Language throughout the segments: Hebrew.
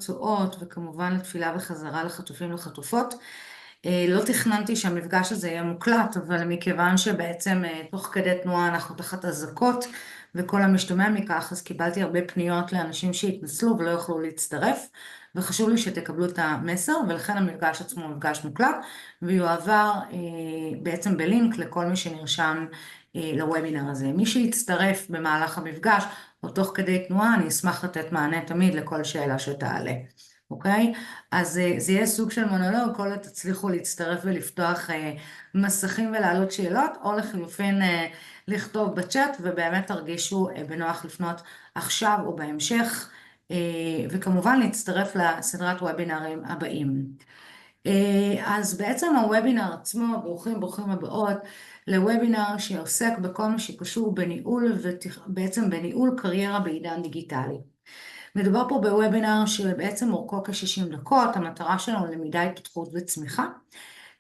פצועות, וכמובן לתפילה וחזרה לחטופים וחטופות. לא תכננתי שהמפגש הזה יהיה מוקלט, אבל מכיוון שבעצם תוך כדי תנועה אנחנו תחת אזעקות וכל המשתמע מכך, אז קיבלתי הרבה פניות לאנשים שהתנסלו ולא יוכלו להצטרף, וחשוב לי שתקבלו את המסר, ולכן המפגש עצמו מפגש מוקלט, ויועבר בעצם בלינק לכל מי שנרשם לוובינר הזה. מי שיצטרף במהלך המפגש או תוך כדי תנועה, אני אשמח לתת מענה תמיד לכל שאלה שתעלה. אוקיי? אז זה יהיה סוג של מונולוג, כל עוד תצליחו להצטרף ולפתוח מסכים ולהעלות שאלות, או לחילופין לכתוב בצ'אט, ובאמת תרגישו בנוח לפנות עכשיו או בהמשך, וכמובן להצטרף לסדרת וובינרים הבאים. אז בעצם הוובינר עצמו, ברוכים הבאות, לוובינר שעוסק בכל מה שקשור בניהול, ובעצם בניהול קריירה בעידן דיגיטלי. מדובר פה בוובינר שבעצם אורכו כ-60 דקות, המטרה שלנו למידה, התפתחות וצמיחה,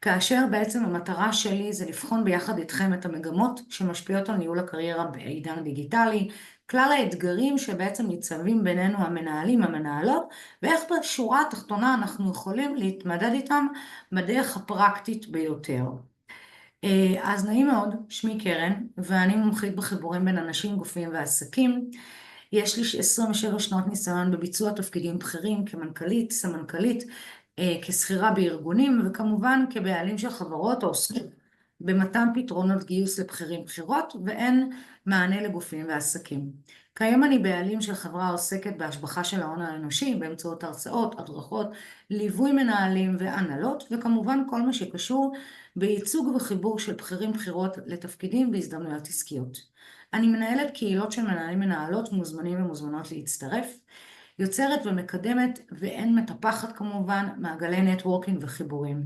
כאשר בעצם המטרה שלי זה לבחון ביחד איתכם את המגמות שמשפיעות על ניהול הקריירה בעידן דיגיטלי, כלל האתגרים שבעצם ניצבים בינינו המנהלים, המנהלות, ואיך בשורה התחתונה אנחנו יכולים להתמודד איתם בדרך הפרקטית ביותר. אז נעים מאוד, שמי קרן, ואני מומחית בחיבורים בין אנשים, גופים ועסקים. יש לי 27 שנות ניסיון בביצוע תפקידים בכירים כמנכ"לית, סמנכ"לית, כשכירה בארגונים, וכמובן כבעלים של חברות העוסקות במתן פתרונות גיוס לבכירים בחירות, ואין מענה לגופים ועסקים. כיום אני בעלים של חברה העוסקת בהשבחה של ההון האנושי, באמצעות הרצאות, הדרכות, ליווי מנהלים והנהלות, וכמובן כל מה שקשור בייצוג וחיבור של בכירים בחירות לתפקידים והזדמנויות עסקיות. אני מנהלת קהילות של מנהלים מנהלות, מוזמנים ומוזמנות להצטרף, יוצרת ומקדמת ואין מטפחת כמובן מעגלי נטוורקינג וחיבורים.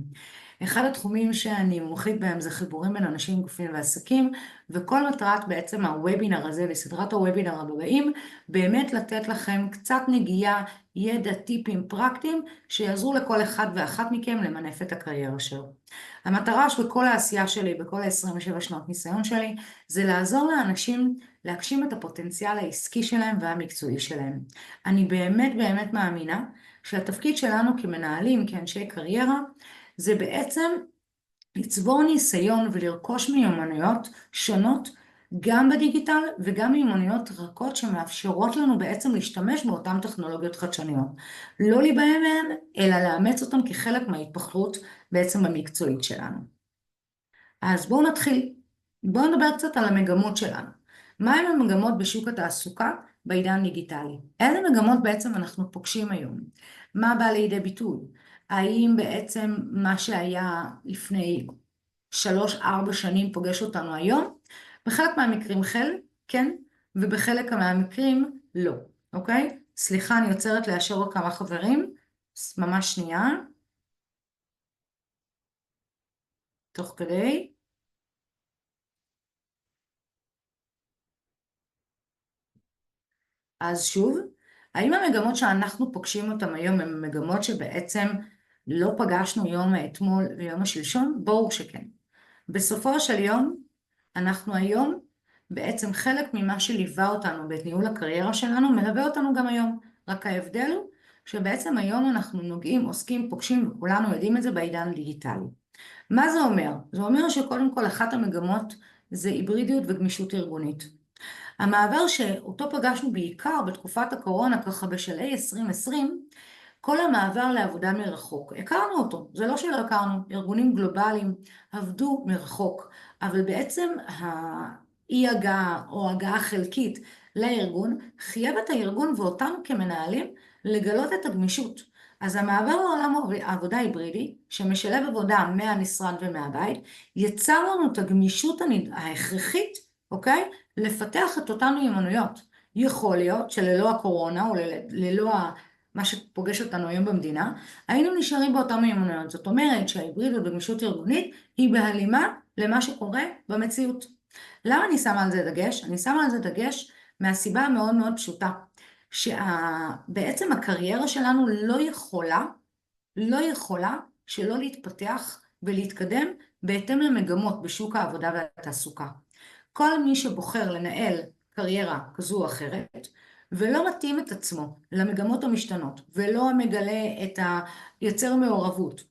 אחד התחומים שאני מומחית בהם זה חיבורים בין אנשים, גופים ועסקים, וכל מטרת בעצם הוובינר הזה וסדרת הוובינר הבאים, באמת לתת לכם קצת נגיעה, ידע, טיפים פרקטיים, שיעזרו לכל אחד ואחת מכם למנף את הקריירה שלו. המטרה שבכל העשייה שלי, בכל ה-27 שנות ניסיון שלי, זה לעזור לאנשים להגשים את הפוטנציאל העסקי שלהם והמקצועי שלהם. אני באמת מאמינה שהתפקיד שלנו כמנהלים, כאנשי קריירה, זה בעצם לצבור ניסיון ולרכוש מיומנויות שונות, גם בדיגיטל וגם מיומנויות רכות שמאפשרות לנו בעצם להשתמש באותן טכנולוגיות חדשניות. לא להיבהל מהן, אלא לאמץ אותן כחלק מההתפתחות בעצם המקצועית שלנו. אז בואו נתחיל. בואו נדבר קצת על המגמות שלנו. מהן המגמות בשוק התעסוקה בעידן דיגיטלי? איזה מגמות בעצם אנחנו פוגשים היום? מה בא לידי ביטוי? האם בעצם מה שהיה לפני 3-4 שנים פוגש אותנו היום? בחלק מהמקרים כן, ובחלק מהמקרים לא, אוקיי? סליחה, אני יוצרת לאשר עוד כמה חברים, ממש שנייה. תוך כדי. אז שוב, האם המגמות שאנחנו פוגשים אותם היום הן מגמות שבעצם לא פגשנו יום האתמול ויום השלשון? ברור שכן. בסופו של יום, אנחנו היום בעצם חלק ממה שליווה אותנו בניהול הקריירה שלנו, מלווה אותנו גם היום. רק ההבדל הוא שבעצם היום אנחנו נוגעים, עוסקים, פוגשים, וכולנו יודעים את זה בעידן דיגיטלי. מה זה אומר? זה אומר שקודם כל אחת המגמות זה היברידיות וגמישות ארגונית. המעבר שאותו פגשנו בעיקר בתקופת הקורונה, ככה בשלהי 2020, כל המעבר לעבודה מרחוק. הכרנו אותו, זה לא שלא הכרנו, ארגונים גלובליים עבדו מרחוק, אבל בעצם האי הגעה או הגעה חלקית לארגון, חייב את הארגון ואותנו כמנהלים לגלות את הגמישות. אז המעבר לעולם העבודה היברידי, שמשלב עבודה מהמשרד ומהבית, יצר לנו את הגמישות ההכרחית, אוקיי? לפתח את אותן מיומנויות. יכול להיות שללא הקורונה או ללא מה שפוגש אותנו היום במדינה, היינו נשארים באותן מיומנויות. זאת אומרת שההיברידיות בגמישות ארגונית היא בהלימה למה שקורה במציאות. למה אני שמה על זה דגש? אני שמה על זה דגש מהסיבה המאוד מאוד פשוטה, שבעצם הקריירה שלנו לא יכולה שלא להתפתח ולהתקדם בהתאם למגמות בשוק העבודה והתעסוקה. כל מי שבוחר לנהל קריירה כזו או אחרת, ולא מתאים את עצמו למגמות המשתנות, ולא מגלה את היוצר מעורבות,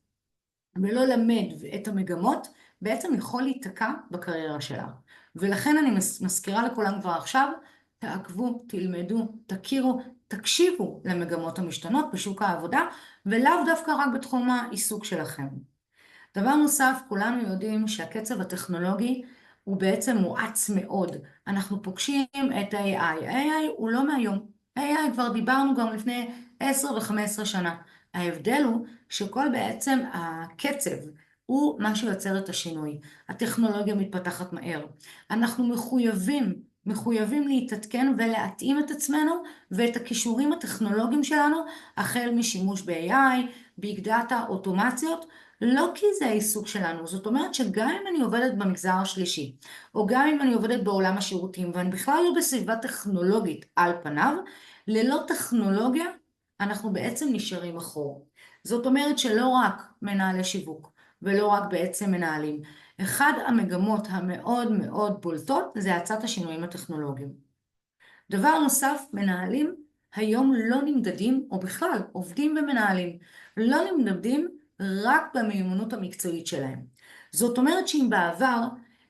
ולא למד את המגמות, בעצם יכול להיתקע בקריירה שלה. ולכן אני מזכירה לכולם כבר עכשיו, תעקבו, תלמדו, תכירו, תקשיבו למגמות המשתנות בשוק העבודה, ולאו דווקא רק בתחום העיסוק שלכם. דבר נוסף, כולנו יודעים שהקצב הטכנולוגי הוא בעצם מואץ מאוד. אנחנו פוגשים את ה-AI. ה-AI הוא לא מהיום. ה-AI כבר דיברנו גם לפני 10 ו-15 שנה. ההבדל הוא שכל בעצם הקצב הוא מה שיוצר את השינוי. הטכנולוגיה מתפתחת מהר. אנחנו מחויבים להתעדכן ולהתאים את עצמנו ואת הכישורים הטכנולוגיים שלנו, החל משימוש ב-AI, ביג דאטה, אוטומציות, לא כי זה העיסוק שלנו. זאת אומרת שגם אם אני עובדת במגזר השלישי, או גם אם אני עובדת בעולם השירותים, ואני בכלל לא בסביבה טכנולוגית על פניו, ללא טכנולוגיה אנחנו בעצם נשארים אחור. זאת אומרת שלא רק מנהלי שיווק, ולא רק בעצם מנהלים. אחד המגמות המאוד מאוד בולטות זה האצת השינויים הטכנולוגיים. דבר נוסף, מנהלים היום לא נמדדים, או בכלל עובדים ומנהלים, לא נמדדים רק במיומנות המקצועית שלהם. זאת אומרת שאם בעבר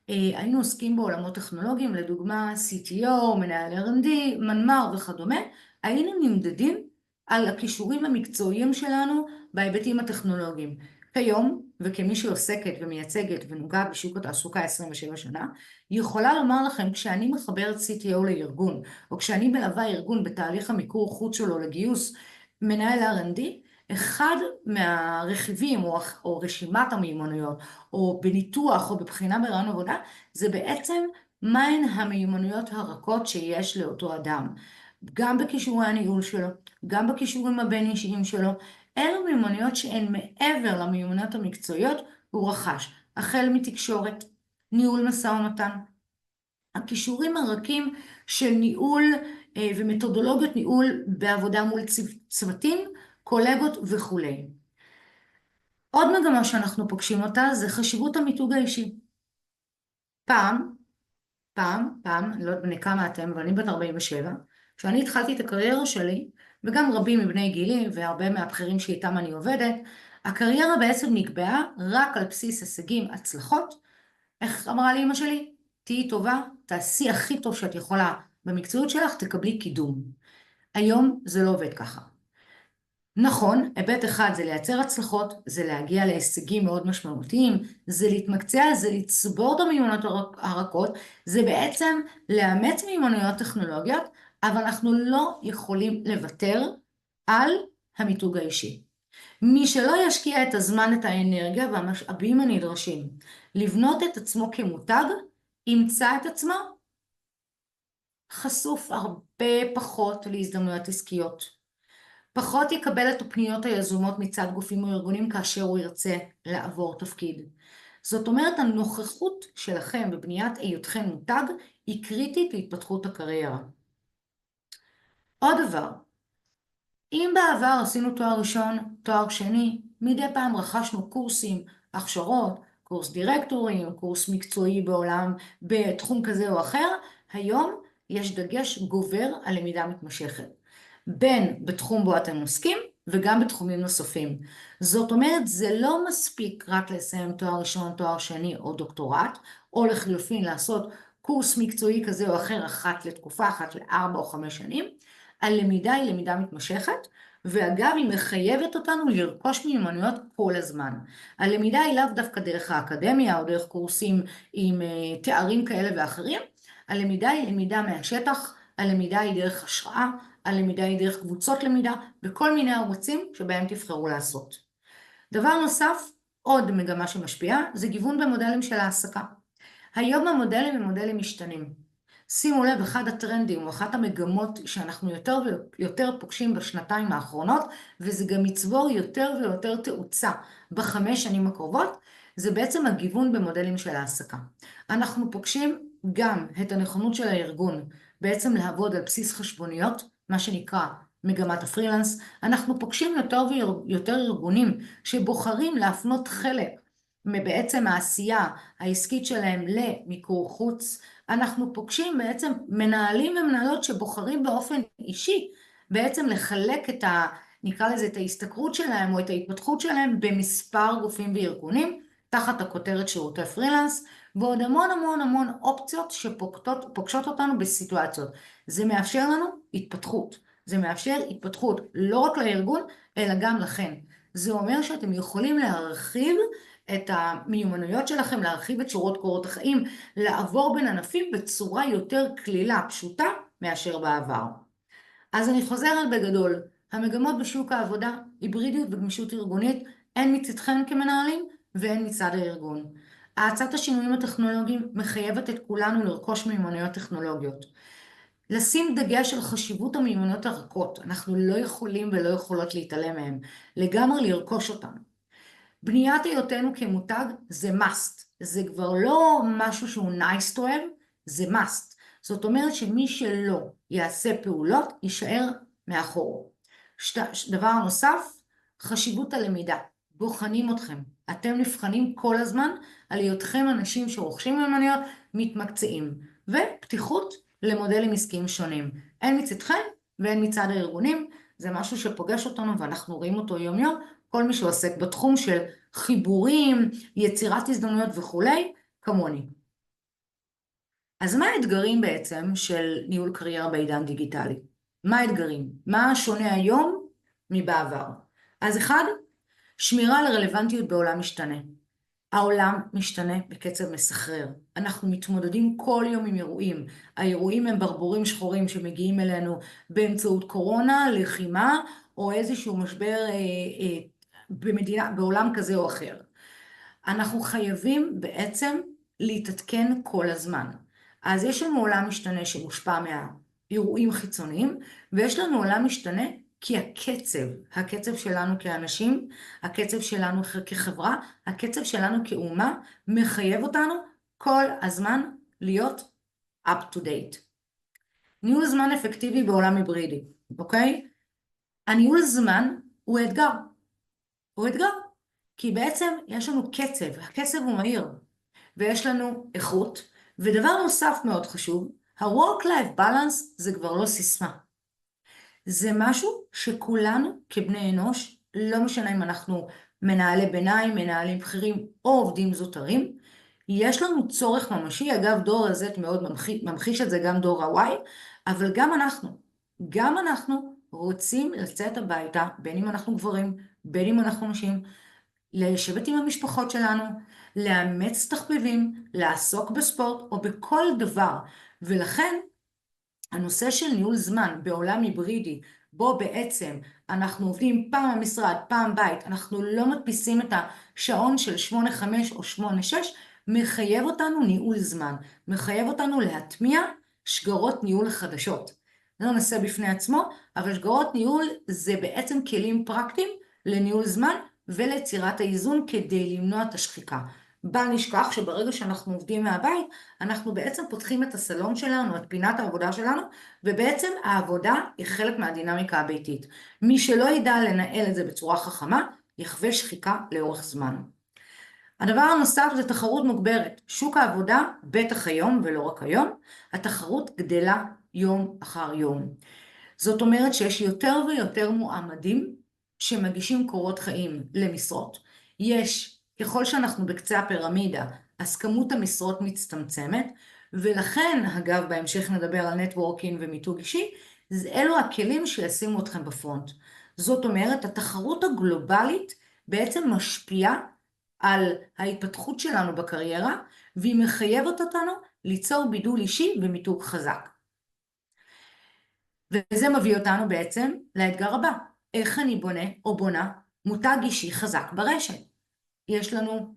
היינו עוסקים בעולמות טכנולוגיים, לדוגמה CTO, מנהל R&D, מנמ"ר וכדומה, היינו נמדדים על הכישורים המקצועיים שלנו בהיבטים הטכנולוגיים. כיום, וכמי שעוסקת ומייצגת ונוגעת בשוק התעסוקה 27 שנה, היא יכולה לומר לכם, כשאני מחברת CTO לארגון, או כשאני מלווה ארגון בתהליך המיקור חוץ שלו לגיוס מנהל R&D, אחד מהרכיבים או רשימת המיומנויות, או בניתוח או בבחינה ברעיון עבודה, זה בעצם מהן המיומנויות הרכות שיש לאותו אדם. גם בכישורי הניהול שלו, גם בכישורים הבין-אישיים שלו, אלו מיומנויות שהן מעבר למיומנויות המקצועיות הוא רכש, החל מתקשורת, ניהול משא ומתן, הכישורים הרכים של ניהול ומתודולוגיות ניהול בעבודה מול צוותים, קולגות וכו'. עוד מגמה שאנחנו פוגשים אותה זה חשיבות המיתוג האישי. פעם, אני לא יודעת בני כמה אתם, אבל אני בת 47, כשאני התחלתי את הקריירה שלי, וגם רבים מבני גילי והרבה מהבכירים שאיתם אני עובדת, הקריירה בעצם נקבעה רק על בסיס הישגים, הצלחות. איך אמרה לי אמא שלי? תהיי טובה, תעשי הכי טוב שאת יכולה במקצועיות שלך, תקבלי קידום. היום זה לא עובד ככה. נכון, היבט אחד זה לייצר הצלחות, זה להגיע להישגים מאוד משמעותיים, זה להתמקצע, זה לצבור את המיומנויות הרכות, זה בעצם לאמץ מיומנויות טכנולוגיות, אבל אנחנו לא יכולים לוותר על המיתוג האישי. מי שלא ישקיע את הזמן, את האנרגיה והמשאבים הנדרשים לבנות את עצמו כמותג, ימצא את עצמו חשוף הרבה פחות להזדמנויות עסקיות. פחות יקבל את הפניות היזומות מצד גופים או ארגונים כאשר הוא ירצה לעבור תפקיד. זאת אומרת, הנוכחות שלכם בבניית היותכם מותג היא קריטית להתפתחות הקריירה. עוד דבר, אם בעבר עשינו תואר ראשון, תואר שני, מדי פעם רכשנו קורסים, הכשרות, קורס דירקטורים, קורס מקצועי בעולם, בתחום כזה או אחר, היום יש דגש גובר על למידה מתמשכת. בין בתחום בו אתם עוסקים וגם בתחומים נוספים. זאת אומרת, זה לא מספיק רק לסיים תואר ראשון, תואר שני או דוקטורט, או לחילופין לעשות קורס מקצועי כזה או אחר אחת לתקופה, אחת ל4 או 5 שנים. הלמידה היא למידה מתמשכת, ואגב היא מחייבת אותנו לרכוש מיומנויות כל הזמן. הלמידה היא לאו דווקא דרך האקדמיה או דרך קורסים עם תארים כאלה ואחרים, הלמידה היא למידה מהשטח, הלמידה היא דרך השראה, הלמידה היא דרך קבוצות למידה, בכל מיני ערוצים שבהם תבחרו לעשות. דבר נוסף, עוד מגמה שמשפיעה, זה גיוון במודלים של העסקה. היום המודלים הם מודלים משתנים. שימו לב, אחד הטרנדים או אחת המגמות שאנחנו יותר ויותר פוגשים בשנתיים האחרונות, וזה גם יצבור יותר ויותר תאוצה ב5 שנים הקרובות, זה בעצם הגיוון במודלים של העסקה. אנחנו פוגשים גם את הנכונות של הארגון בעצם לעבוד על בסיס חשבוניות, מה שנקרא מגמת הפרילנס. אנחנו פוגשים יותר ויותר ארגונים שבוחרים להפנות חלק בעצם העשייה העסקית שלהם למיקור חוץ, אנחנו פוגשים בעצם מנהלים ומנהלות שבוחרים באופן אישי בעצם לחלק את נקרא לזה את ההשתכרות שלהם או את ההתפתחות שלהם במספר גופים וארגונים, תחת הכותרת שירותי פרילנס, ועוד המון המון המון אופציות שפוגשות אותנו בסיטואציות. זה מאפשר לנו התפתחות. זה מאפשר התפתחות לא רק לארגון, אלא גם לכם. זה אומר שאתם יכולים להרחיב את המיומנויות שלכם, להרחיב את שורות קורות החיים, לעבור בין ענפים בצורה יותר קלילה, פשוטה, מאשר בעבר. אז אני חוזרת בגדול, המגמות בשוק העבודה, היברידיות וגמישות ארגונית, הן מצדכם כמנהלים והן מצד הארגון. האצת השינויים הטכנולוגיים מחייבת את כולנו לרכוש מיומנויות טכנולוגיות. לשים דגש על חשיבות המיומנויות הרכות, אנחנו לא יכולים ולא יכולות להתעלם מהם, לגמרי לרכוש אותם. בניית היותנו כמותג זה must, זה כבר לא משהו שהוא nice to have, זה must. זאת אומרת שמי שלא יעשה פעולות יישאר מאחור. דבר נוסף, חשיבות הלמידה. בוחנים אתכם. אתם נבחנים כל הזמן על היותכם אנשים שרוכשים מיומנויות מתמקצעים. ופתיחות למודלים עסקיים שונים. הן מצדכם והן מצד הארגונים. זה משהו שפוגש אותנו ואנחנו רואים אותו יום יום. כל מי שעוסק בתחום של חיבורים, יצירת הזדמנויות וכולי, כמוני. אז מה האתגרים בעצם של ניהול קריירה בעידן דיגיטלי? מה האתגרים? מה שונה היום מבעבר? אז אחד, שמירה על רלוונטיות בעולם משתנה. העולם משתנה בקצב מסחרר. אנחנו מתמודדים כל יום עם אירועים. האירועים הם ברבורים שחורים שמגיעים אלינו באמצעות קורונה, לחימה, או איזשהו משבר בעולם כזה או אחר. אנחנו חייבים בעצם להתעדכן כל הזמן. אז יש לנו עולם משתנה שמושפע מהאירועים חיצוניים, ויש לנו עולם משתנה כי הקצב שלנו כאנשים, הקצב שלנו כחברה, הקצב שלנו כאומה, מחייב אותנו כל הזמן להיות up to date. ניהול זמן אפקטיבי בעולם היברידי, אוקיי? הניהול זמן הוא אתגר. הוא אתגר, כי בעצם יש לנו קצב, הקצב הוא מהיר, ויש לנו איכות, ודבר נוסף מאוד חשוב, ה-work-life balance זה כבר לא סיסמה. זה משהו שכולנו כבני אנוש, לא משנה אם אנחנו מנהלי ביניים, מנהלים בכירים או עובדים זוטרים, יש לנו צורך ממשי, אגב דור ה-Z מאוד ממחיש את זה, גם דור ה-Y, אבל גם אנחנו רוצים לצאת הביתה, בין אם אנחנו גברים, בין אם אנחנו נשים, לשבת עם המשפחות שלנו, לאמץ תחביבים, לעסוק בספורט או בכל דבר, ולכן הנושא של ניהול זמן בעולם היברידי, בו בעצם אנחנו עובדים פעם המשרד, פעם בית, אנחנו לא מדפיסים את השעון של 8-5 או 8-6, מחייב אותנו ניהול זמן, מחייב אותנו להטמיע שגרות ניהול חדשות. זה נושא בפני עצמו, אבל שגרות ניהול זה בעצם כלים פרקטיים לניהול זמן וליצירת האיזון כדי למנוע את השחיקה. בל נשכח שברגע שאנחנו עובדים מהבית, אנחנו בעצם פותחים את הסלון שלנו, את פינת העבודה שלנו, ובעצם העבודה היא חלק מהדינמיקה הביתית. מי שלא ידע לנהל את זה בצורה חכמה, יחווה שחיקה לאורך זמן. הדבר הנוסף זה תחרות מוגברת. שוק העבודה, בטח היום ולא רק היום, התחרות גדלה יום אחר יום. זאת אומרת שיש יותר ויותר מועמדים שמגישים קורות חיים למשרות. ככל שאנחנו בקצה הפירמידה, אז כמות המשרות מצטמצמת, ולכן, אגב, בהמשך נדבר על נטוורקינג ומיתוג אישי, אלו הכלים שישימו אתכם בפרונט. זאת אומרת, התחרות הגלובלית בעצם משפיעה על ההתפתחות שלנו בקריירה, והיא מחייבת אותנו ליצור בידול אישי ומיתוג חזק. וזה מביא אותנו בעצם לאתגר הבא. איך אני בונה או בונה מותג אישי חזק ברשת? יש לנו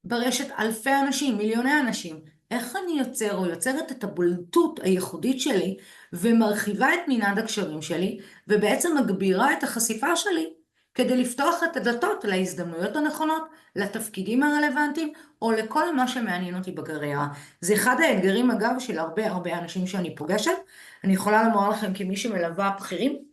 ברשת אלפי אנשים, מיליוני אנשים. איך אני יוצר או יוצרת את הבולטות הייחודית שלי ומרחיבה את מנעד הקשרים שלי ובעצם מגבירה את החשיפה שלי כדי לפתוח את הדלתות להזדמנויות הנכונות, לתפקידים הרלוונטיים או לכל מה שמעניין אותי בקריירה. זה אחד האתגרים אגב של הרבה אנשים שאני פוגשת. אני יכולה לומר לכם כמי שמלווה בכירים,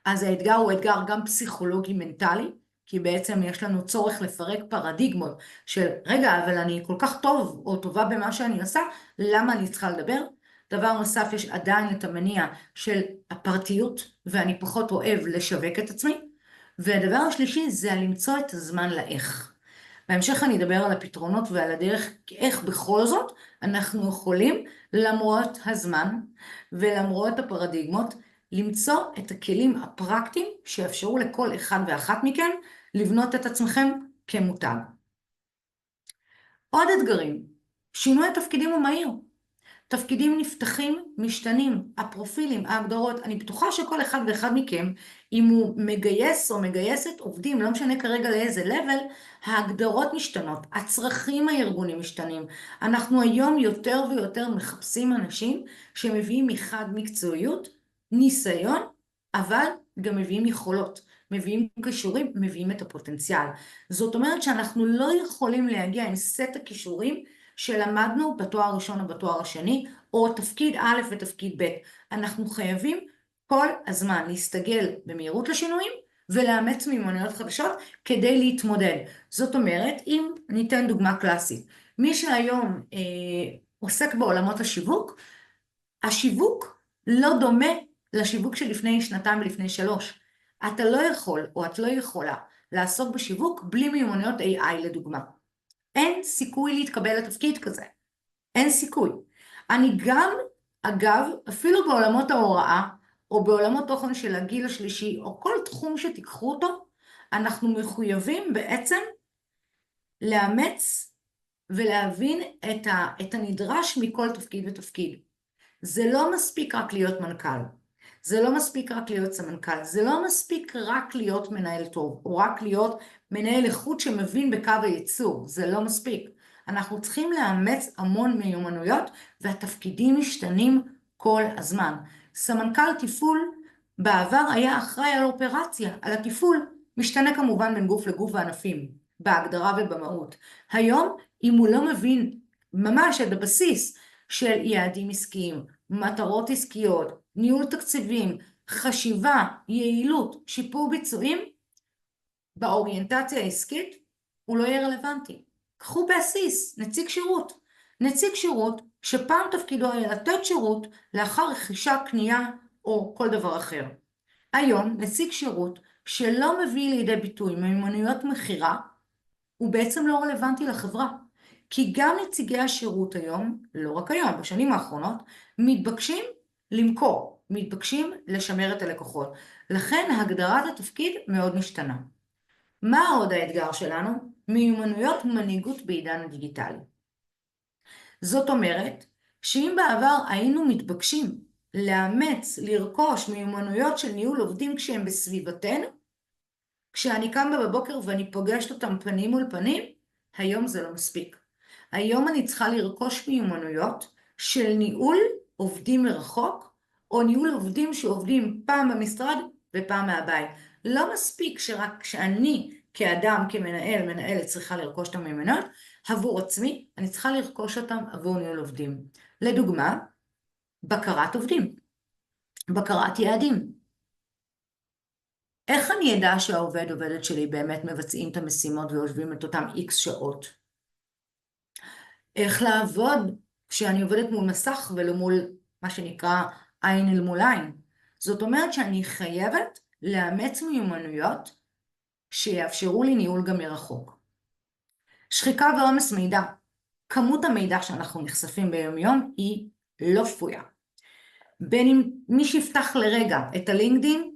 אז האתגר הוא אתגר גם פסיכולוגי מנטלי, כי בעצם יש לנו צורך לפרק פרדיגמות של, רגע, אבל אני כל כך טוב או טובה במה שאני עושה, למה אני צריכה לדבר? דבר נוסף, יש עדיין את המניע של הפרטיות, ואני פחות אוהב לשווק את עצמי. והדבר השלישי זה למצוא את הזמן לאיך. בהמשך אני אדבר על הפתרונות ועל הדרך, איך בכל זאת אנחנו יכולים, למרות הזמן ולמרות הפרדיגמות, למצוא את הכלים הפרקטיים שיאפשרו לכל אחד ואחת מכם לבנות את עצמכם כמותג. עוד אתגרים, שינוי התפקידים הוא מהיר. תפקידים נפתחים, משתנים, הפרופילים, ההגדרות, אני בטוחה שכל אחד ואחד מכם, אם הוא מגייס או מגייסת עובדים, לא משנה כרגע לאיזה לבל, ההגדרות משתנות, הצרכים הארגונים משתנים. אנחנו היום יותר ויותר מחפשים אנשים שמביאים מחד מקצועיות, ניסיון, אבל גם מביאים יכולות, מביאים קישורים, מביאים את הפוטנציאל. זאת אומרת שאנחנו לא יכולים להגיע עם סט הכישורים שלמדנו בתואר הראשון או בתואר השני, או תפקיד א' ותפקיד ב'. אנחנו חייבים כל הזמן להסתגל במהירות לשינויים, ולאמץ מיומנויות חדשות כדי להתמודד. זאת אומרת, אם ניתן דוגמה קלאסית, מי שהיום עוסק בעולמות השיווק, השיווק לא דומה לשיווק שלפני שנתיים ולפני 3. אתה לא יכול או את לא יכולה לעסוק בשיווק בלי מיומנויות AI לדוגמה. אין סיכוי להתקבל לתפקיד כזה. אין סיכוי. אני גם, אגב, אפילו בעולמות ההוראה, או בעולמות תוכן של הגיל השלישי, או כל תחום שתיקחו אותו, אנחנו מחויבים בעצם לאמץ ולהבין את הנדרש מכל תפקיד ותפקיד. זה לא מספיק רק להיות מנכ"ל. זה לא מספיק רק להיות סמנכ"ל. זה לא מספיק רק להיות מנהל טוב, או רק להיות מנהל איכות שמבין בקו הייצור. זה לא מספיק. אנחנו צריכים לאמץ המון מיומנויות, והתפקידים משתנים כל הזמן. סמנכ"ל תפעול בעבר היה אחראי על אופרציה, על התפעול. משתנה כמובן בין גוף לגוף וענפים, בהגדרה ובמהות. היום, אם הוא לא מבין ממש את הבסיס של יעדים עסקיים, מטרות עסקיות, ניהול תקציבים, חשיבה, יעילות, שיפור ביצועים, באוריינטציה העסקית הוא לא יהיה רלוונטי. קחו בסיס, נציג שירות. נציג שירות שפעם תפקידו היה לתת שירות לאחר רכישה, קנייה או כל דבר אחר. היום נציג שירות שלא מביא לידי ביטוי מיומנויות מכירה, הוא בעצם לא רלוונטי לחברה. כי גם נציגי השירות היום, לא רק היום, בשנים האחרונות, מתבקשים למכור, מתבקשים לשמר את הלקוחות. לכן הגדרת התפקיד מאוד משתנה. מה עוד האתגר שלנו? מיומנויות מנהיגות בעידן הדיגיטלי. זאת אומרת, שאם בעבר היינו מתבקשים לאמץ, לרכוש מיומנויות של ניהול עובדים כשהם בסביבתנו, כשאני קמה בבוקר ואני פוגשת אותם פנים מול פנים, היום זה לא מספיק. היום אני צריכה לרכוש מיומנויות של ניהול עובדים מרחוק, או ניהול עובדים שעובדים פעם במשרד ופעם מהבית. לא מספיק שרק כשאני כאדם, כמנהל, מנהלת צריכה לרכוש את המיומנויות, עבור עצמי, אני צריכה לרכוש אותם עבור ניהול עובדים. לדוגמה, בקרת עובדים, בקרת יעדים. איך אני אדע שהעובד עובדת שלי באמת מבצעים את המשימות ויושבים את אותם X שעות? איך לעבוד כשאני עובדת מול מסך ולא מול מה שנקרא עין אל מול עין? זאת אומרת שאני חייבת לאמץ מיומנויות שיאפשרו לי ניהול גם מרחוק. שחיקה ועומס מידע. כמות המידע שאנחנו נחשפים ביום יום היא לא שפויה. בין אם מי שיפתח לרגע את הלינקדין,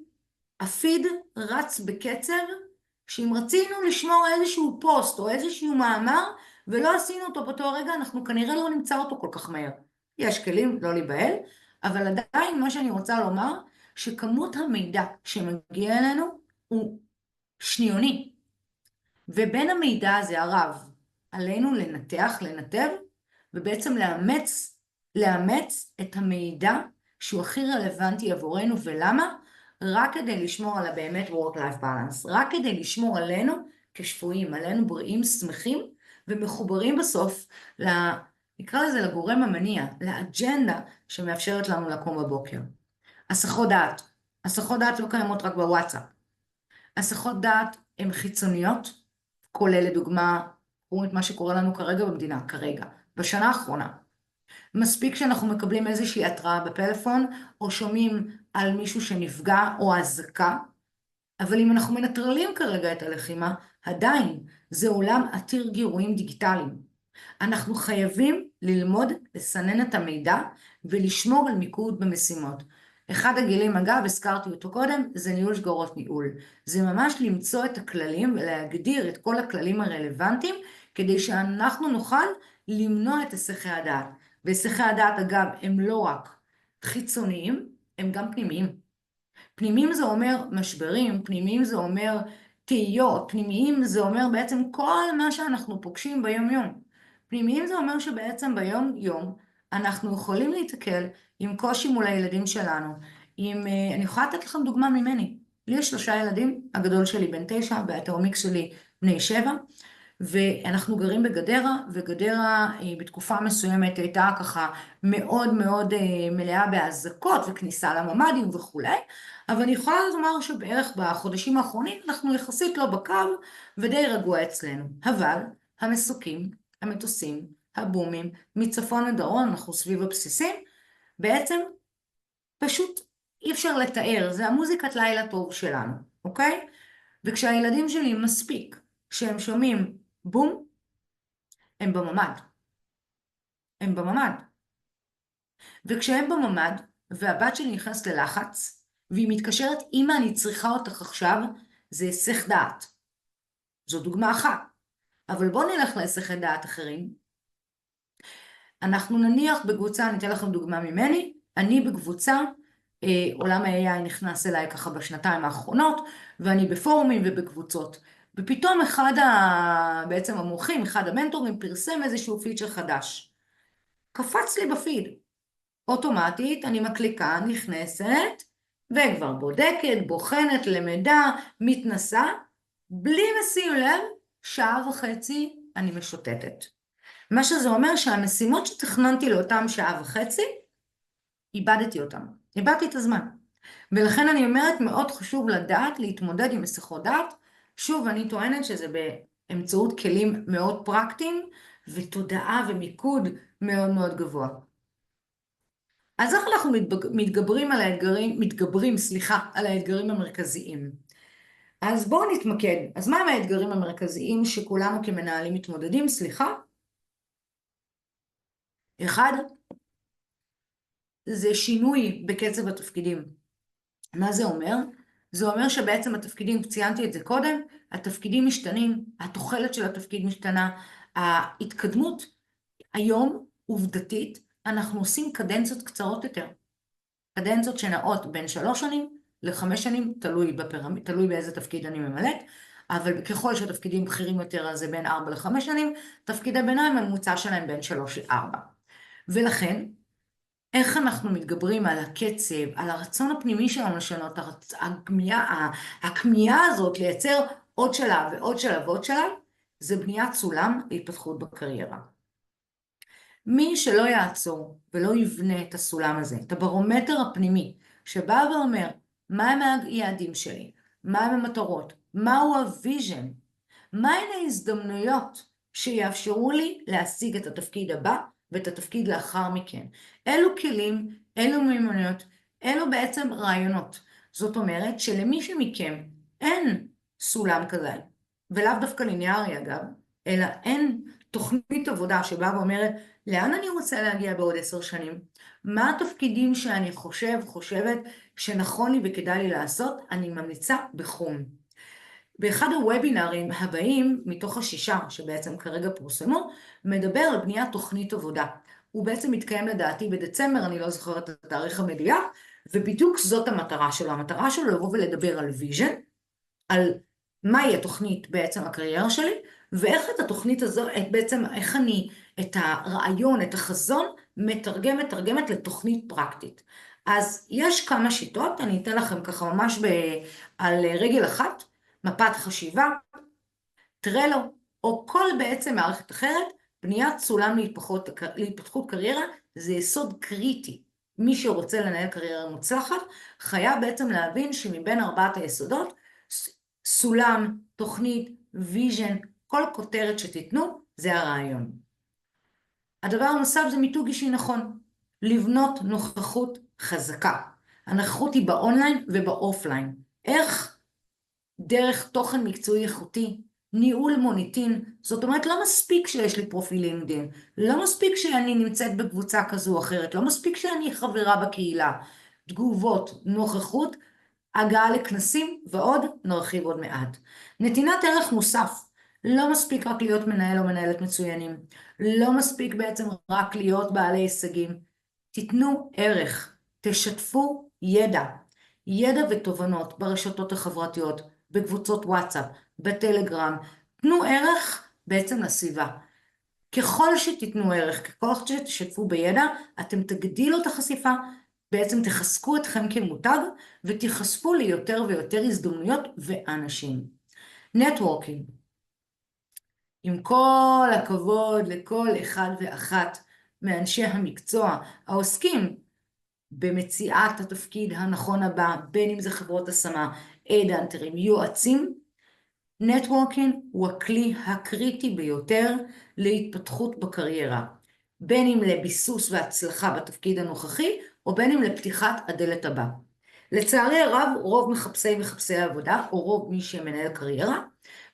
הפיד רץ בקצב שאם רצינו לשמור איזשהו פוסט או איזשהו מאמר ולא עשינו אותו באותו רגע, אנחנו כנראה לא נמצא אותו כל כך מהר. יש כלים, לא להיבהל, אבל עדיין מה שאני רוצה לומר, שכמות המידע שמגיע אלינו הוא שניוני. ובין המידע הזה הרב, עלינו לנתח, לנתב, ובעצם לאמץ את המידע שהוא הכי רלוונטי עבורנו, ולמה? רק כדי לשמור על הבאמת work-life balance, רק כדי לשמור עלינו כשפויים, עלינו בריאים, שמחים, ומחוברים בסוף, נקרא לזה לגורם המניע, לאג'נדה שמאפשרת לנו לקום בבוקר. הסחות דעת. הסחות דעת לא קיימות רק בוואטסאפ. הסחות דעת הן חיצוניות, כולל לדוגמה, רואים את מה שקורה לנו כרגע במדינה, כרגע, בשנה האחרונה. מספיק שאנחנו מקבלים איזושהי התראה בפלאפון, או שומעים על מישהו שנפגע או אזעקה, אבל אם אנחנו מנטרלים כרגע את הלחימה, עדיין זה עולם עתיר גירויים דיגיטליים. אנחנו חייבים ללמוד לסנן את המידע ולשמור על מיקוד במשימות. אחד הגילים, אגב, הזכרתי אותו קודם, זה ניהול שגרות ניהול. זה ממש למצוא את הכללים ולהגדיר את כל הכללים הרלוונטיים, כדי שאנחנו נוכל למנוע את היסחי הדעת. והיסחי הדעת, אגב, הם לא רק חיצוניים, הם גם פנימיים. פנימיים זה אומר משברים, פנימיים זה אומר תהיות, פנימיים זה אומר בעצם כל מה שאנחנו פוגשים ביום יום. פנימיים זה אומר שבעצם ביום יום אנחנו יכולים להתקל עם קושי מול הילדים שלנו. אני יכולה לתת לכם דוגמה ממני. לי יש 3 ילדים, הגדול שלי בן 9 והתאומיק שלי בני 7, ואנחנו גרים בגדרה, וגדרה בתקופה מסוימת הייתה ככה מאוד מאוד מלאה בהזקות וכניסה לממ"דים וכולי, אבל אני יכולה לומר שבערך בחודשים האחרונים אנחנו יחסית לא בקו ודי רגוע אצלנו. אבל המסוקים, המטוסים, הבומים, מצפון לדרום, אנחנו סביב הבסיסים, בעצם פשוט אי אפשר לתאר, זה המוזיקת לילה טוב שלנו, אוקיי? וכשהילדים שלי מספיק, שהם שומעים בום, הם בממ"ד. הם בממ"ד. וכשהם בממ"ד, והבת שלי נכנסת ללחץ, והיא מתקשרת, אמא, אני צריכה אותך עכשיו, זה היסח דעת. זו דוגמה אחת. אבל בואו נלך להיסחי דעת אחרים. אנחנו נניח בקבוצה, אני אתן לכם דוגמה ממני, אני בקבוצה, עולם ה-AI נכנס אליי ככה בשנתיים האחרונות, ואני בפורומים ובקבוצות. ופתאום בעצם המומחים, אחד המנטורים, פרסם איזשהו פיצ'ר חדש. קפץ לי בפיד. אוטומטית אני מקליקה, נכנסת, וכבר בודקת, בוחנת, למדה, מתנסה, בלי לשים לב, 1.5 שעות אני משוטטת. מה שזה אומר שהמשימות שתכננתי לאותם 1.5 שעות, איבדתי אותם. איבדתי את הזמן. ולכן אני אומרת, מאוד חשוב לדעת, להתמודד עם היסחות דעת. שוב, אני טוענת שזה באמצעות כלים מאוד פרקטיים, ותודעה ומיקוד מאוד מאוד גבוה. אז איך אנחנו מתגברים על האתגרים המרכזיים? אז בואו נתמקד. אז מה הם האתגרים המרכזיים שכולנו כמנהלים מתמודדים? אחד, זה שינוי בקצב התפקידים. מה זה אומר? זה אומר שבעצם התפקידים, ציינתי את זה קודם, התפקידים משתנים, התוחלת של התפקיד משתנה, ההתקדמות היום, עובדתית, אנחנו עושים קדנציות קצרות יותר. קדנציות שנעות בין 3 שנים ל5 שנים, תלוי באיזה תפקיד אני ממלאת, אבל ככל שהתפקידים בכירים יותר, אז זה בין 4 ל5 שנים, תפקידי ביניים הממוצע שלהם בין 3 ל4. ולכן, איך אנחנו מתגברים על הקצב, על הרצון הפנימי שלנו לשנות, הכמיהה הזאת לייצר עוד שלב ועוד שלב ועוד שלב, זה בניית סולם להתפתחות בקריירה. מי שלא יעצור ולא יבנה את הסולם הזה, את הברומטר הפנימי, שבא ואומר, מה הם היעדים שלי, מה הם המטרות, מהו הוויז'ן, מה הן ההזדמנויות שיאפשרו לי להשיג את התפקיד הבא ואת התפקיד לאחר מכן. אלו כלים, אלו מיומנויות, אלו בעצם רעיונות. זאת אומרת שלמי שמכם אין סולם כזה, ולאו דווקא ליניארי אגב, אלא אין תוכנית עבודה שבאה ואומרת, לאן אני רוצה להגיע בעוד 10 שנים? מה התפקידים שאני חושבת שנכון לי וכדאי לי לעשות? אני ממליצה בחום. באחד הוובינרים הבאים, מתוך 6 שבעצם כרגע פורסמו, מדבר על בניית תוכנית עבודה. הוא בעצם מתקיים לדעתי בדצמבר, אני לא זוכרת את התאריך המדויק, ובדיוק זאת המטרה שלו. המטרה שלו לבוא ולדבר על ויז'ן, על מהי התוכנית בעצם הקריירה שלי, ואיך את התוכנית הזו, בעצם איך אני את הרעיון, את החזון, מתרגמת לתוכנית פרקטית. אז יש כמה שיטות, אני אתן לכם ככה ממש על רגל אחת, מפת חשיבה, טרלו, או כל בעצם מערכת אחרת, בניית סולם להתפתחות קריירה, זה יסוד קריטי. מי שרוצה לנהל קריירה מוצלחת, חייב בעצם להבין שמבין 4 היסודות, סולם, תוכנית, ויז'ן, כל כותרת שתיתנו, זה הרעיון. הדבר הנוסף זה מיתוג אישי נכון. לבנות נוכחות חזקה. הנוכחות היא באונליין ובאופליין. איך? דרך תוכן מקצועי איכותי, ניהול מוניטין, זאת אומרת לא מספיק שיש לי פרופיל לינקדאין, לא מספיק שאני נמצאת בקבוצה כזו או אחרת, לא מספיק שאני חברה בקהילה, תגובות, נוכחות, הגעה לכנסים ועוד, נרחיב עוד מעט. נתינת ערך מוסף, לא מספיק רק להיות מנהל או מנהלת מצוינים, לא מספיק בעצם רק להיות בעלי הישגים, תיתנו ערך, תשתפו ידע, ידע ותובנות ברשתות החברתיות, בקבוצות וואטסאפ, בטלגרם, תנו ערך בעצם לסביבה. ככל שתיתנו ערך, ככל שתשתפו בידע, אתם תגדילו את החשיפה, בעצם תחזקו אתכם כמותג, ותיחשפו ליותר ויותר הזדמנויות ואנשים. נטוורקינג. עם כל הכבוד לכל אחד ואחת מאנשי המקצוע העוסקים במציאת התפקיד הנכון הבא, בין אם זה חברות השמה, אדאנטרים, יועצים, נטוורקינג הוא הכלי הקריטי ביותר להתפתחות בקריירה, בין אם לביסוס והצלחה בתפקיד הנוכחי, או בין אם לפתיחת הדלת הבא. לצערי הרב, רוב מחפשי העבודה, או רוב מי שמנהל קריירה,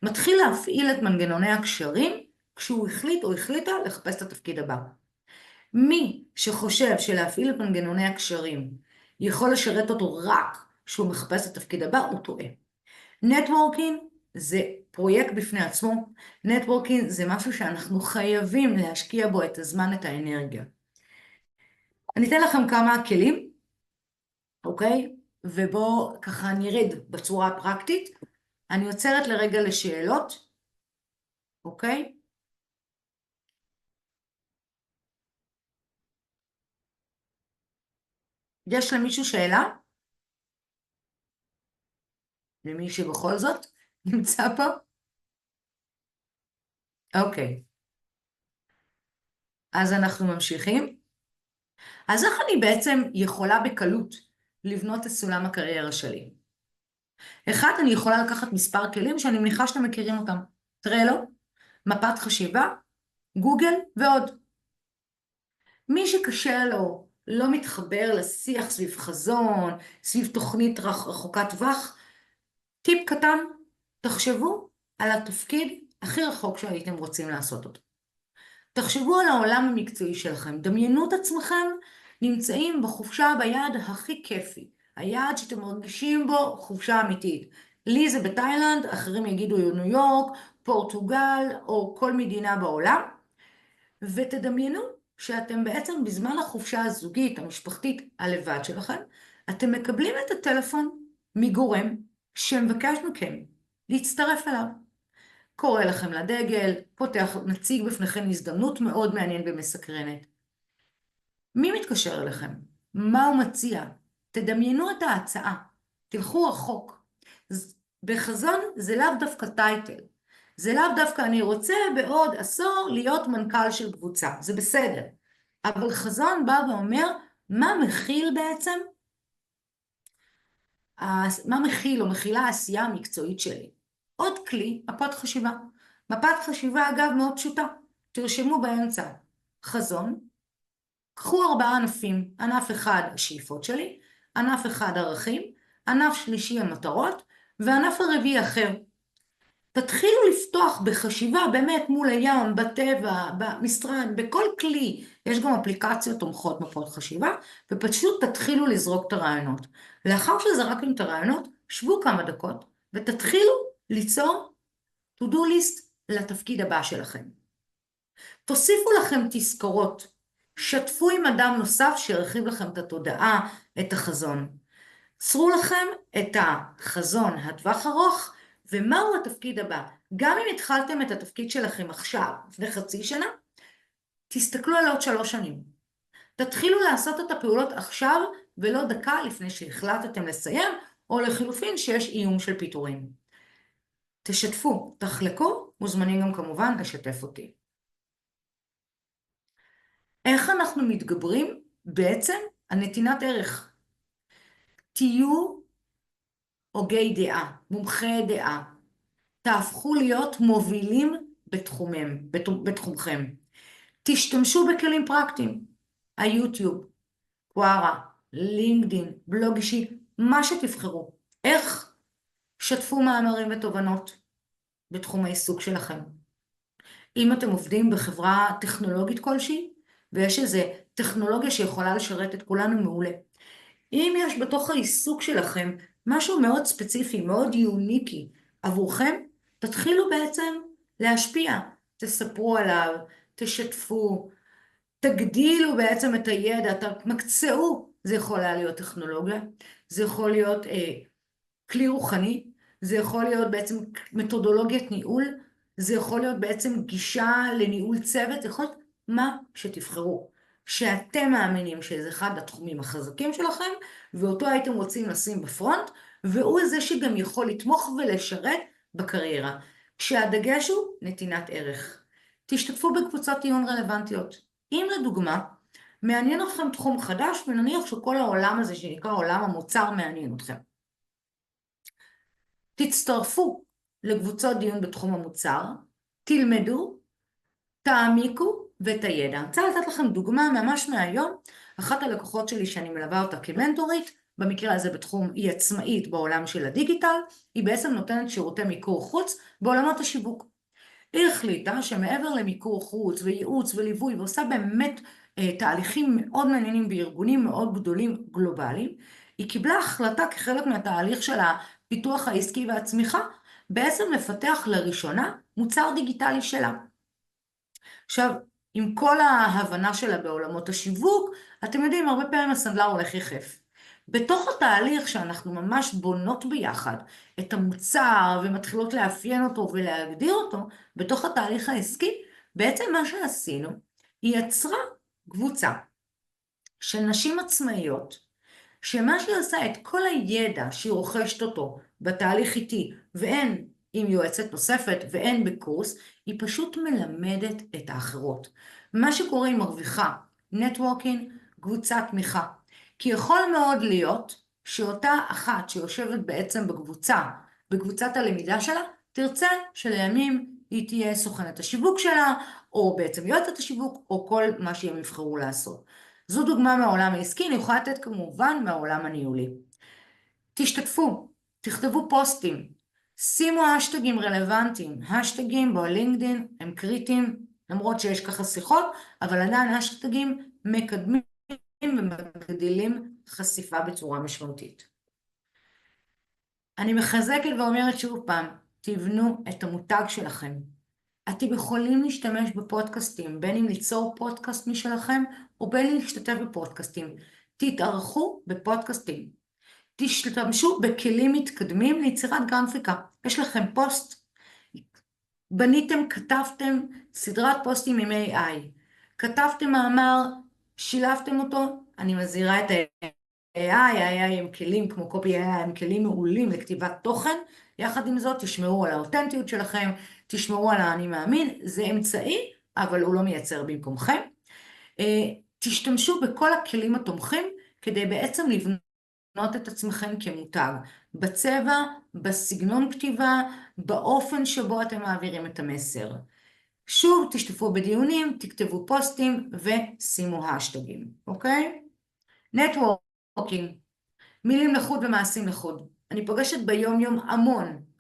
מתחיל להפעיל את מנגנוני הקשרים, כשהוא החליט או החליטה לחפש את התפקיד הבא. מי שחושב שלהפעיל את מנגנוני הקשרים יכול לשרת אותו רק כשהוא מחפש את התפקיד הבא, הוא טועה. נטוורקינג זה פרויקט בפני עצמו, נטוורקינג זה משהו שאנחנו חייבים להשקיע בו את הזמן, את האנרגיה. אני אתן לכם כמה כלים, אוקיי? ובואו ככה נרד בצורה הפרקטית. אני עוצרת לרגע לשאלות, אוקיי? יש למישהו שאלה? למי שבכל זאת נמצא פה? אוקיי. אז אנחנו ממשיכים. אז איך אני בעצם יכולה בקלות לבנות את סולם הקריירה שלי? אחד, אני יכולה לקחת מספר כלים שאני מניחה שאתם מכירים אותם. טרלו, מפת חשיבה, גוגל ועוד. מי שקשה לו, לא מתחבר לשיח סביב חזון, סביב תוכנית רחוקת טווח, טיפ קטן, תחשבו על התפקיד הכי רחוק שהייתם רוצים לעשות אותו. תחשבו על העולם המקצועי שלכם, דמיינו את עצמכם נמצאים בחופשה ביעד הכי כיפי, היעד שאתם מרגישים בו חופשה אמיתית. לי זה בתאילנד, אחרים יגידו ניו יורק, פורטוגל או כל מדינה בעולם, ותדמיינו שאתם בעצם בזמן החופשה הזוגית, המשפחתית, הלבד שלכם, אתם מקבלים את הטלפון מגורם שמבקש מכם להצטרף אליו. קורא לכם לדגל, פותח, מציג בפניכם הזדמנות מאוד מעניין ומסקרנת. מי מתקשר אליכם? מה הוא מציע? תדמיינו את ההצעה, תלכו רחוק. בחזון זה לאו דווקא טייטל, זה לאו דווקא אני רוצה בעוד עשור להיות מנכ"ל של קבוצה, זה בסדר. אבל חזון בא ואומר מה מכיל בעצם, מה מכיל או מכילה העשייה המקצועית שלי. עוד כלי, מפת חשיבה. מפת חשיבה אגב מאוד פשוטה, תרשמו באמצע חזון, קחו 4 ענפים, ענף אחד השאיפות שלי, ענף אחד ערכים, ענף שלישי המטרות, וענף הרביעי אחר. תתחילו לפתוח בחשיבה באמת מול הים, בטבע, במשרד, בכל כלי, יש גם אפליקציות תומכות מפות חשיבה, ופשוט תתחילו לזרוק את הרעיונות. לאחר שזרקתם את הרעיונות, שבו כמה דקות, ותתחילו ליצור to do list לתפקיד הבא שלכם. תוסיפו לכם תזכורות, שתפו עם אדם נוסף שירחיב לכם את התודעה, את החזון. צרו לכם את החזון הטווח ארוך, ומהו התפקיד הבא. גם אם התחלתם את התפקיד שלכם עכשיו, לפני חצי שנה, תסתכלו על עוד 3 שנים. תתחילו לעשות את הפעולות עכשיו, ולא דקה לפני שהחלטתם לסיים, או לחילופין שיש איום של פיטורים. תשתפו, תחלקו, מוזמנים גם כמובן לשתף אותי. איך אנחנו מתגברים בעצם על נתינת ערך? תהיו הוגי דעה, מומחי דעה. תהפכו להיות מובילים בתחומכם. תשתמשו בכלים פרקטיים, היוטיוב, קווארה, לינקדין, בלוג אישי, מה שתבחרו. איך? שתפו מאמרים ותובנות בתחום העיסוק שלכם. אם אתם עובדים בחברה טכנולוגית כלשהי, ויש איזו טכנולוגיה שיכולה לשרת את כולנו, מעולה. אם יש בתוך העיסוק שלכם משהו מאוד ספציפי, מאוד יוניקי עבורכם, תתחילו בעצם להשפיע. תספרו עליו, תשתפו, תגדילו בעצם את הידע, תמקצעו. זה יכול להיות טכנולוגיה, זה יכול להיות כלי רוחני, זה יכול להיות בעצם מתודולוגיית ניהול, זה יכול להיות בעצם גישה לניהול צוות, זה יכול להיות מה שתבחרו. שאתם מאמינים שזה אחד התחומים החזקים שלכם, ואותו הייתם רוצים לשים בפרונט, והוא זה שגם יכול לתמוך ולשרת בקריירה. כשהדגש הוא נתינת ערך. תשתתפו בקבוצות עיון רלוונטיות. אם לדוגמה, מעניין אתכם תחום חדש, ונניח שכל העולם הזה שנקרא עולם המוצר מעניין אתכם. תצטרפו לקבוצות דיון בתחום המוצר, תלמדו, תעמיקו ואת הידע. אני רוצה לתת לכם דוגמה ממש מהיום. אחת הלקוחות שלי שאני מלווה אותה כמנטורית, במקרה הזה בתחום, היא עצמאית בעולם של הדיגיטל, היא בעצם נותנת שירותי מיקור חוץ בעולמות השיווק. היא החליטה שמעבר למיקור חוץ וייעוץ וליווי, ועושה באמת תהליכים מאוד מעניינים בארגונים מאוד גדולים גלובליים, היא קיבלה החלטה כחלק מהתהליך של הפיתוח העסקי והצמיחה, בעצם לפתח לראשונה מוצר דיגיטלי שלה. עכשיו, עם כל ההבנה שלה בעולמות השיווק, אתם יודעים, הרבה פעמים הסנדלר הולך יחף. בתוך התהליך שאנחנו ממש בונות ביחד את המוצר ומתחילות לאפיין אותו ולהגדיר אותו, בתוך התהליך העסקי, בעצם מה שעשינו, היא יצרה קבוצה של נשים עצמאיות, שמה שהיא עושה את כל הידע שהיא רוכשת אותו בתהליך איתי, ואין עם יועצת נוספת ואין בקורס, היא פשוט מלמדת את האחרות. מה שקורה היא מרוויחה נטוורקינג, קבוצת תמיכה. כי יכול מאוד להיות שאותה אחת שיושבת בעצם בקבוצת הלמידה שלה, תרצה שלימים היא תהיה סוכנת השיווק שלה, או בעצם יועצת השיווק, או כל מה שהם יבחרו לעשות. זו דוגמה מהעולם העסקי, אני יכולה לתת כמובן מהעולם הניהולי. תשתתפו, תכתבו פוסטים, שימו השטגים רלוונטיים, השטגים בלינקדין הם קריטיים, למרות שיש ככה שיחות, אבל עדיין השטגים מקדמים ומגדילים חשיפה בצורה משמעותית. אני מחזקת ואומרת שוב פעם, תבנו את המותג שלכם. אתם יכולים להשתמש בפודקאסטים, בין אם ליצור פודקאסט משלכם, או בין אם להשתתף בפודקאסטים. תתארחו בפודקאסטים. תשתמשו בכלים מתקדמים ליצירת גרפיקה. יש לכם פוסט, בניתם, כתבתם סדרת פוסטים עם AI, כתבתם מאמר, שילבתם אותו, אני מזהירה את ה-AI הם כלים כמו קופי AI, הם כלים מעולים לכתיבת תוכן, יחד עם זאת תשמרו על האותנטיות שלכם, תשמרו על האני מאמין, זה אמצעי, אבל הוא לא מייצר במקומכם. תשתמשו בכל הכלים התומכים, כדי בעצם לבנות את עצמכם כמותג, בצבע, בסגנון כתיבה, באופן שבו אתם מעבירים את המסר. שוב, תשתתפו בדיונים, תכתבו פוסטים ושימו השטגים, אוקיי? נטוורקינג, מילים לחוד ומעשים לחוד. אני פוגשת ביום יום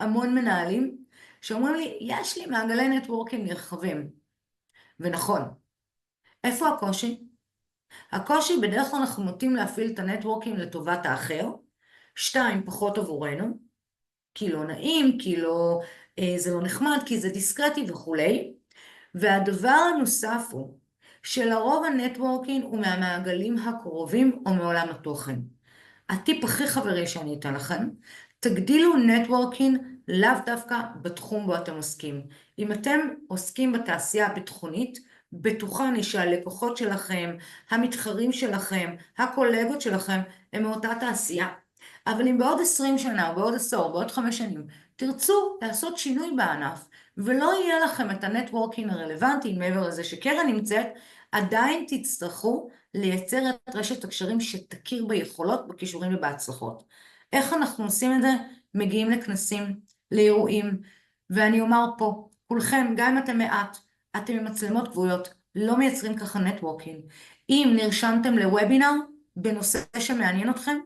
המון מנהלים שאומרים לי, יש לי מעגלי נטוורקינג נרחבים. ונכון, איפה הקושי? הקושי בדרך כלל אנחנו נוטים להפעיל את הנטוורקינג לטובת האחר, 2, פחות עבורנו, כי לא נעים, כי לא, זה לא נחמד, כי זה דיסקרטי וכולי. והדבר הנוסף הוא, שלרוב הנטוורקינג הוא מהמעגלים הקרובים או מעולם התוכן. הטיפ הכי חברי שאני אתן לכם, תגדילו נטוורקינג לאו דווקא בתחום בו אתם עוסקים. אם אתם עוסקים בתעשייה הביטחונית, בטוחני שהלקוחות שלכם, המתחרים שלכם, הקולגות שלכם, הם מאותה תעשייה. אבל אם בעוד 20 שנה, או בעוד עשור, או בעוד 5 שנים, תרצו לעשות שינוי בענף, ולא יהיה לכם את הנטוורקינג הרלוונטי, מעבר לזה שקרן נמצאת, עדיין תצטרכו לייצר את רשת הקשרים שתכיר ביכולות, בכישורים ובהצלחות. איך אנחנו עושים את זה? מגיעים לכנסים, לאירועים, ואני אומר פה, כולכם, גם אם אתם מעט, אתם עם מצלמות גבוהות, לא מייצרים ככה נטוורקינג. אם נרשמתם לוובינר בנושא שמעניין אתכם,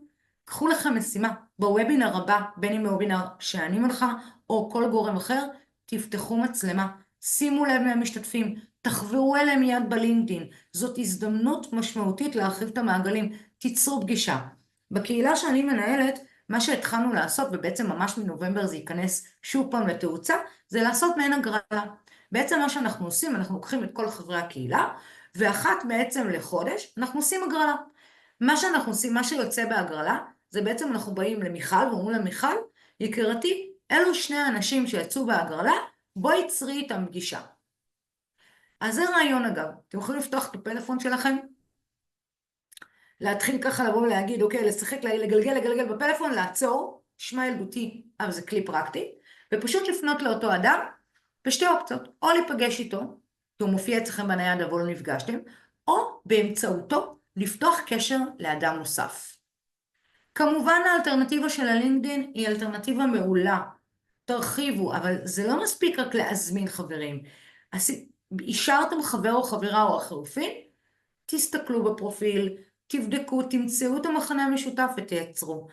קחו לכם משימה. בוובינר הבא, בין אם וובינר שאני מנחה, או כל גורם אחר, תפתחו מצלמה. שימו לב מהמשתתפים, תחברו אליהם מיד בלינקדין. זאת הזדמנות משמעותית להרחיב את המעגלים. תיצרו פגישה. בקהילה שאני מנהלת, מה שהתחלנו לעשות, ובעצם ממש מנובמבר זה ייכנס שוב פעם לתאוצה, זה לעשות מעין הגרלה. בעצם מה שאנחנו עושים, אנחנו לוקחים את כל חברי הקהילה, ואחת בעצם לחודש, אנחנו עושים הגרלה. מה שאנחנו עושים, מה שיוצא בהגרלה, זה בעצם אנחנו באים למיכל, ואומרים למיכל, יקירתי, אלו שני האנשים שיצאו בהגרלה, בואי צרי איתם פגישה. אז זה רעיון אגב, אתם יכולים לפתוח את הפלאפון שלכם, להתחיל ככה לבוא ולהגיד, אוקיי, לשחק, לגלגל בפלאפון, לעצור, שמע ילדותי, אבל זה כלי פרקטי, ופשוט לפנות לאותו אדם, בשתי אופציות, או להיפגש איתו, כי הוא מופיע אצלכם בנייד אבל לא נפגשתם, או באמצעותו לפתוח קשר לאדם נוסף. כמובן האלטרנטיבה של הלינקדין היא אלטרנטיבה מעולה, תרחיבו, אבל זה לא מספיק רק להזמין חברים. אישרתם חבר או חברה או החלופין, תסתכלו בפרופיל, תבדקו, תמצאו את המחנה המשותף ותייצרו.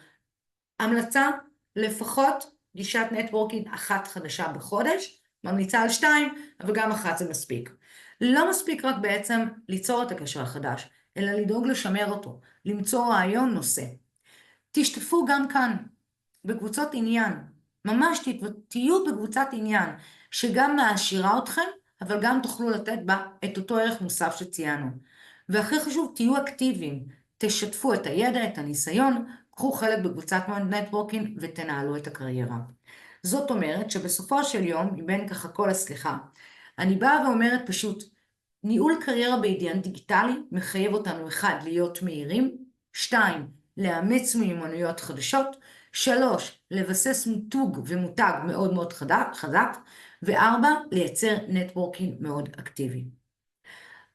המלצה, לפחות גישת נטוורקינג אחת חדשה בחודש, ממליצה על 2, אבל גם אחת זה מספיק. לא מספיק רק בעצם ליצור את הקשר החדש, אלא לדאוג לשמר אותו, למצוא רעיון נושא. תשתתפו גם כאן, בקבוצות עניין, ממש תהיו בקבוצת עניין, שגם מעשירה אתכם, אבל גם תוכלו לתת בה את אותו ערך מוסף שציינו. והכי חשוב, תהיו אקטיביים, תשתפו את הידע, את הניסיון, קחו חלק בקבוצת נטוורקינג ותנהלו את הקריירה. זאת אומרת שבסופו של יום, מבין ככה כל הסליחה, אני באה ואומרת פשוט, ניהול קריירה בעידן דיגיטלי מחייב אותנו 1, להיות מהירים, 2, לאמץ מיומנויות חדשות, 3, לבסס מותג ומותג מאוד מאוד חזק, ו4, לייצר נטוורקינג מאוד אקטיבי.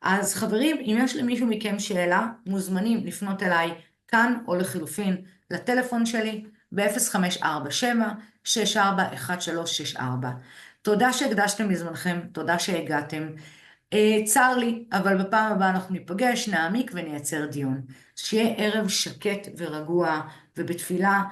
אז חברים, אם יש למישהו מכם שאלה, מוזמנים לפנות אליי כאן או לחילופין לטלפון שלי ב-0547-641364. תודה שהקדשתם מזמנכם, תודה שהגעתם. צר לי, אבל בפעם הבאה אנחנו ניפגש, נעמיק ונייצר דיון. שיהיה ערב שקט ורגוע, ובתפילה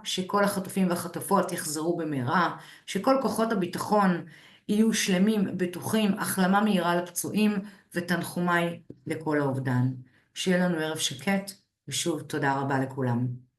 שכל החטופים והחטופות יחזרו במהרה, שכל כוחות הביטחון יהיו שלמים, בטוחים, החלמה מהירה לפצועים, ותנחומיי לכל האובדן. שיהיה לנו ערב שקט, ושוב תודה רבה לכולם.